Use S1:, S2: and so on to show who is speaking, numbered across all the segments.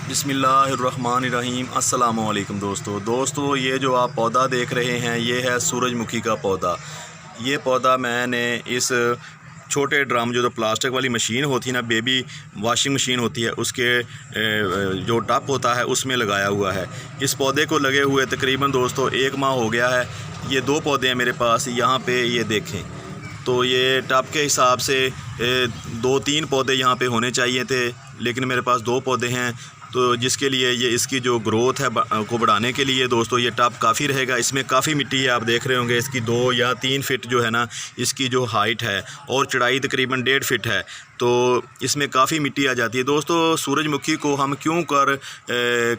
S1: बिस्मिल्लाहिर्रहमानिर्रहीम। अस्सलामुअलैकुम दोस्तों, ये जो आप पौधा देख रहे हैं ये है सूरजमुखी का पौधा। ये पौधा मैंने इस छोटे ड्रम जो प्लास्टिक वाली मशीन होती है ना, बेबी वॉशिंग मशीन होती है, उसके जो टप होता है उसमें लगाया हुआ है। इस पौधे को लगे हुए तकरीबन दोस्तों 1 माह हो गया है। ये 2 पौधे हैं मेरे पास, यहाँ पे ये देखें। तो ये टप के हिसाब से 2-3 पौधे यहाँ पे होने चाहिए थे, लेकिन मेरे पास 2 पौधे हैं। तो जिसके लिए ये इसकी जो ग्रोथ है को बढ़ाने के लिए दोस्तों ये टब काफ़ी रहेगा। इसमें काफ़ी मिट्टी है, आप देख रहे होंगे। इसकी 2 या 3 फिट जो है ना इसकी जो हाइट है, और चौड़ाई तकरीबन 1.5 फिट है। तो इसमें काफ़ी मिट्टी आ जाती है। दोस्तों सूरजमुखी को हम क्यों कर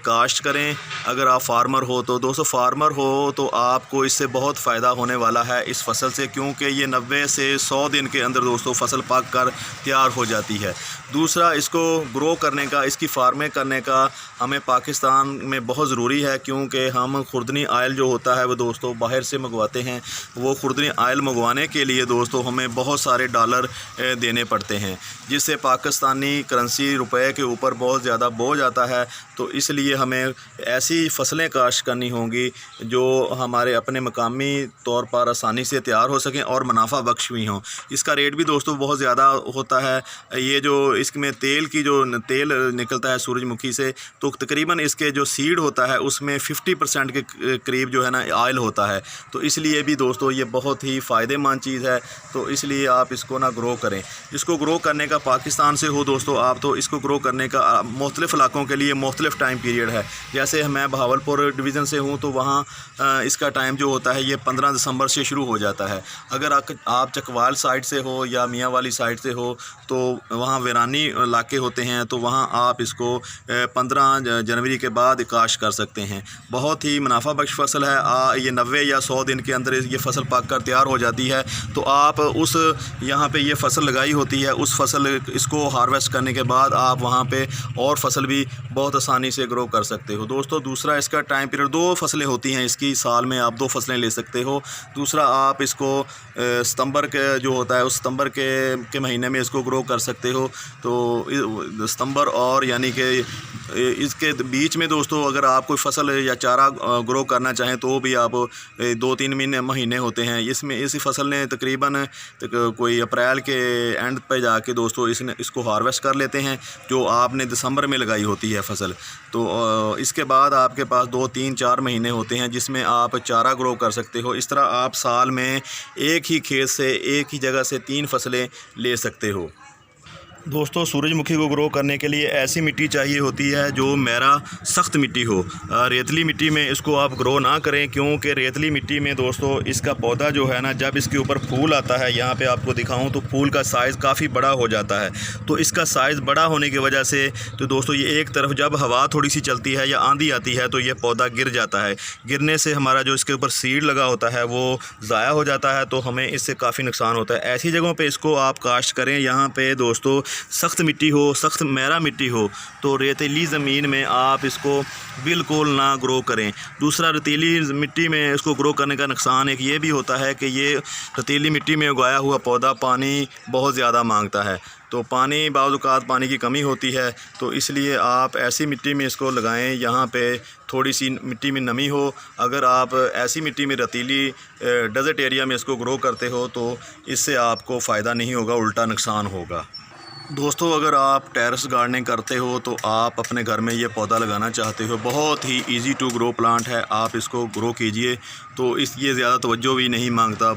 S1: काश्त करें? अगर आप फार्मर हो तो दोस्तों, फार्मर हो तो आपको इससे बहुत फ़ायदा होने वाला है इस फसल से, क्योंकि ये 90 से 100 दिन के अंदर दोस्तों फसल पक कर तैयार हो जाती है। दूसरा, इसको ग्रो करने का, इसकी फार्मिंग करने का हमें पाकिस्तान में बहुत ज़रूरी है, क्योंकि हम खुर्दनी आयल जो होता है वो दोस्तों बाहर से मंगवाते हैं। वो खुर्दनी आयल मंगवाने के लिए दोस्तों हमें बहुत सारे डॉलर देने पड़ते हैं, जिससे पाकिस्तानी करेंसी रुपए के ऊपर बहुत ज़्यादा बोझ आता है। तो इसलिए हमें ऐसी फसलें काश्त करनी होंगी जो हमारे अपने मकामी तौर पर आसानी से तैयार हो सकें और मुनाफा बख्श भी हों। इसका रेट भी दोस्तों बहुत ज़्यादा होता है। ये जो इसमें तेल निकलता है सूरजमुखी से, तो तकरीबन इसके जो सीड होता है उसमें 50% के करीब जो है ना ऑयल होता है। तो इसलिए भी दोस्तों ये बहुत ही फ़ायदेमंद चीज़ है। तो इसलिए आप इसको ना ग्रो करें। इसको ग्रो करने का पाकिस्तान से हो दोस्तों आप, तो इसको ग्रो करने का मुख्तलिफ़ इलाकों के लिए मुख्तलिफ़ टाइम पीरियड है। जैसे मैं बहावलपुर डिवीज़न से हूँ, तो वहाँ इसका टाइम जो होता है ये 15 दिसंबर से शुरू हो जाता है। अगर आप चकवाल साइड से हो या मियाँ वाली साइड से हो, तो वहाँ वीरानी इलाके होते हैं, तो वहाँ आप इसको 15 जनवरी के बाद काश्त कर सकते हैं। बहुत ही मुनाफा बख्श फसल है। ये 90 या 100 दिन के अंदर ये फसल पक कर तैयार हो जाती है। तो आप उस यहाँ पे ये फसल लगाई होती है, उस फसल इसको हार्वेस्ट करने के बाद आप वहाँ पे और फसल भी बहुत आसानी से ग्रो कर सकते हो। दोस्तों दूसरा, इसका टाइम पीरियड 2 फसलें होती हैं इसकी, साल में आप 2 फसलें ले सकते हो। दूसरा, आप इसको सितंबर के जो होता है उस सितंबर के महीने में इसको ग्रो कर सकते हो। तो सितंबर और यानी कि इसके बीच में दोस्तों अगर आप कोई फसल या चारा ग्रो करना चाहें तो भी आप 2-3 महीने होते हैं। इसमें इस फसल ने तकरीबन कोई अप्रैल के एंड पे जाके दोस्तों इसको हार्वेस्ट कर लेते हैं, जो आपने दिसंबर में लगाई होती है फसल। तो इसके बाद आपके पास 2-3-4 महीने होते हैं जिसमें आप चारा ग्रो कर सकते हो। इस तरह आप साल में एक ही खेत से, एक ही जगह से 3 फसलें ले सकते हो। दोस्तों सूरजमुखी को ग्रो करने के लिए ऐसी मिट्टी चाहिए होती है जो मेरा सख्त मिट्टी हो। रेतली मिट्टी में इसको आप ग्रो ना करें, क्योंकि रेतली मिट्टी में दोस्तों इसका पौधा जो है ना, जब इसके ऊपर फूल आता है, यहाँ पे आपको दिखाऊं तो फूल का साइज़ काफ़ी बड़ा हो जाता है। तो इसका साइज़ बड़ा होने की वजह से तो दोस्तों ये एक तरफ जब हवा थोड़ी सी चलती है या आंधी आती है तो ये पौधा गिर जाता है। गिरने से हमारा जो इसके ऊपर सीड लगा होता है वो ज़ाया हो जाता है, तो हमें इससे काफ़ी नुकसान होता है। ऐसी जगहों पर इसको आप काश्त करें, यहाँ पर दोस्तों सख्त मिट्टी हो, सख्त मैरा मिट्टी हो। तो रेतीली ज़मीन में आप इसको बिल्कुल ना ग्रो करें। दूसरा, रेतीली मिट्टी में इसको ग्रो करने का नुकसान एक ये भी होता है कि ये रेतीली मिट्टी में उगाया हुआ पौधा पानी बहुत ज़्यादा मांगता है। तो बाज़ औक़ात पानी की कमी होती है, तो इसलिए आप ऐसी मिट्टी में इसको लगाएं यहाँ पे थोड़ी सी मिट्टी में नमी हो। अगर आप ऐसी मिट्टी में रेतीली डेज़र्ट एरिया में इसको ग्रो करते हो तो इससे आपको फ़ायदा नहीं होगा, उल्टा नुकसान होगा। दोस्तों अगर आप टेरेस गार्डनिंग करते हो तो आप अपने घर में ये पौधा लगाना चाहते हो, बहुत ही इजी टू ग्रो प्लांट है, आप इसको ग्रो कीजिए। तो ये ज़्यादा तवज्जो भी नहीं मांगता,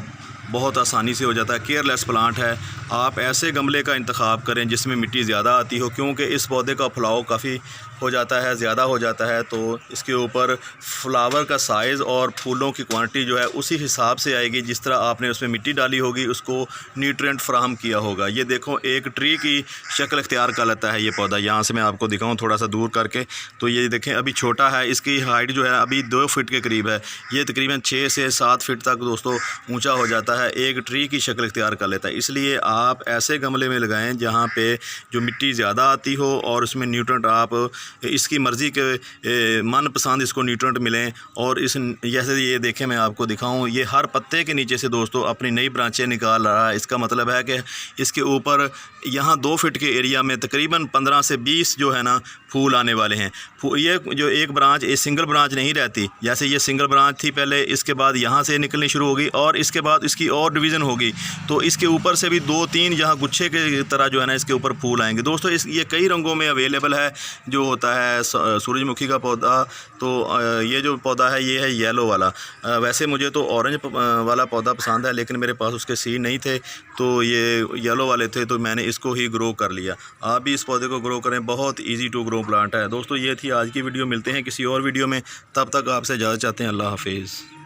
S1: बहुत आसानी से हो जाता है, केयरलेस प्लांट है। आप ऐसे गमले का इंतखाब करें जिसमें मिट्टी ज़्यादा आती हो, क्योंकि इस पौधे का फैलाव काफ़ी हो जाता है, ज़्यादा हो जाता है। तो इसके ऊपर फ्लावर का साइज़ और फूलों की क्वांटिटी जो है उसी हिसाब से आएगी जिस तरह आपने उसमें मिट्टी डाली होगी, उसको न्यूट्रिएंट फ्राहम किया होगा। ये देखो एक ट्री की शक्ल इख्तियार कर लेता है ये पौधा। यहाँ से मैं आपको दिखाऊँ थोड़ा सा दूर करके, तो ये देखें अभी छोटा है, इसकी हाइट जो है अभी 2 फिट के करीब है। ये तकरीबन 6 से 7 फिट तक दोस्तों ऊँचा हो जाता है एक ट्री की शक्ल इख्तियार कर लेता है। इसलिए आप ऐसे गमले में लगाएं जहाँ पे जो मिट्टी ज़्यादा आती हो और उसमें न्यूट्रेंट आप इसकी मर्ज़ी के मनपसंद इसको न्यूट्रेंट मिलें। और इस जैसे ये देखें, मैं आपको दिखाऊं, ये हर पत्ते के नीचे से दोस्तों अपनी नई ब्रांचें निकाल रहा है। इसका मतलब है कि इसके ऊपर यहाँ 2 फीट के एरिया में तकरीबन 15 से 20 जो है ना फूल आने वाले हैं। ये जो एक ब्रांच, ये सिंगल ब्रांच नहीं रहती, जैसे ये सिंगल ब्रांच थी पहले, इसके बाद यहाँ से निकलनी शुरू होगी और इसके बाद इसकी और डिवीज़न होगी, तो इसके ऊपर से भी 2-3 यहाँ गुच्छे के तरह जो है ना इसके ऊपर फूल आएंगे। दोस्तों ये कई रंगों में अवेलेबल है जो होता है सूरजमुखी का पौधा। तो ये जो पौधा है ये है येलो वाला। वैसे मुझे तो ऑरेंज वाला पौधा पसंद है, लेकिन मेरे पास उसके सीड नहीं थे, तो ये येलो वाले थे, तो मैंने इसको ही ग्रो कर लिया। आप भी इस पौधे को ग्रो करें, बहुत ईजी टू ग्रो प्लांट है। दोस्तों ये थी आज की वीडियो, मिलते हैं किसी और वीडियो में, तब तक आपसे इजाज़त चाहते हैं। अल्लाह हाफिज़।